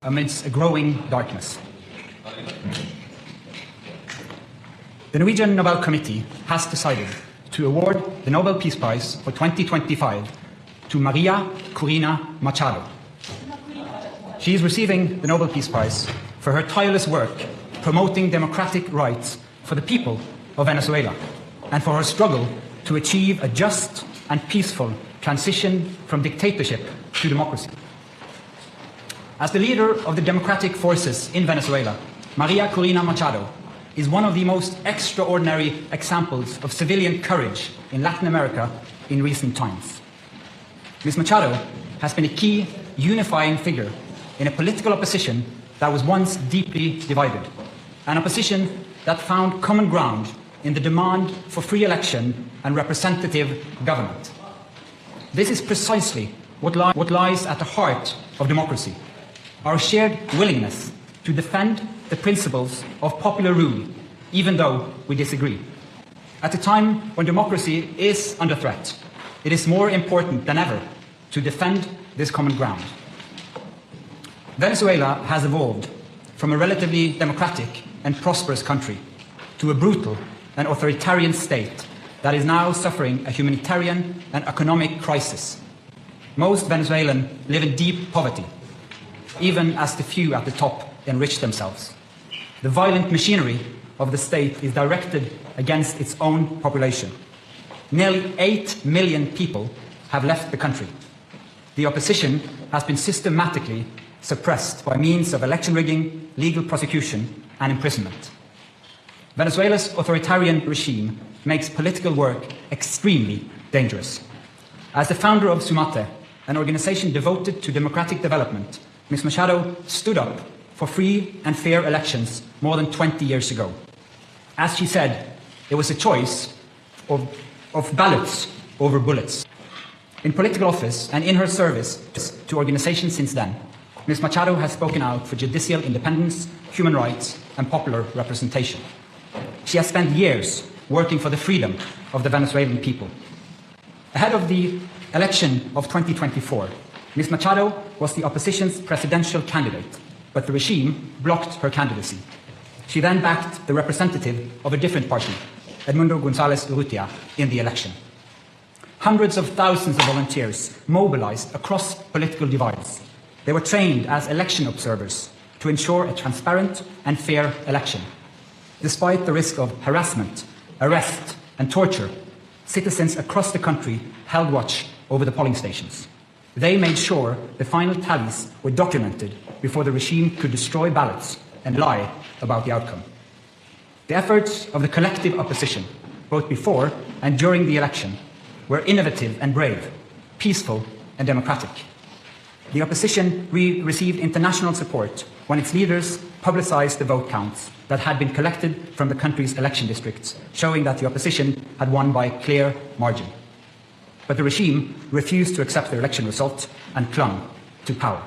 amidst a growing darkness. The Norwegian Nobel Committee has decided to award the Nobel Peace Prize for 2025 to Maria Corina Machado. She is receiving the Nobel Peace Prize for her tireless work promoting democratic rights for the people of Venezuela and for her struggle to achieve a just and peaceful transition from dictatorship to democracy. As the leader of the democratic forces in Venezuela, Maria Corina Machado is one of the most extraordinary examples of civilian courage in Latin America in recent times. Ms. Machado has been a key unifying figure in a political opposition that was once deeply divided, an opposition that found common ground in the demand for free election and representative government. This is precisely what lies at the heart of democracy, our shared willingness to defend the principles of popular rule, even though we disagree. At a time when democracy is under threat, it is more important than ever to defend this common ground. Venezuela has evolved from a relatively democratic and prosperous country to a brutal and authoritarian state that is now suffering a humanitarian and economic crisis. Most Venezuelans live in deep poverty, even as the few at the top enrich themselves. The violent machinery of the state is directed against its own population. Nearly 8 million people have left the country. The opposition has been systematically suppressed by means of election rigging, legal prosecution, and imprisonment. Venezuela's authoritarian regime makes political work extremely dangerous. As the founder of Sumate, an organization devoted to democratic development, Ms. Machado stood up for free and fair elections more than 20 years ago. As she said, it was a choice of ballots over bullets. In political office and in her service to organizations since then, Ms. Machado has spoken out for judicial independence, human rights, and popular representation. She has spent years working for the freedom of the Venezuelan people. Ahead of the election of 2024, Ms. Machado was the opposition's presidential candidate, but the regime blocked her candidacy. She then backed the representative of a different party, Edmundo González Urrutia, in the election. Hundreds of thousands of volunteers mobilized across political divides. They were trained as election observers to ensure a transparent and fair election. Despite the risk of harassment, arrest, and torture, citizens across the country held watch over the polling stations. They made sure the final tallies were documented before the regime could destroy ballots and lie about the outcome. The efforts of the collective opposition, both before and during the election, were innovative and brave, peaceful and democratic. The opposition received international support when its leaders publicized the vote counts that had been collected from the country's election districts, showing that the opposition had won by a clear margin. But the regime refused to accept the election result and clung to power.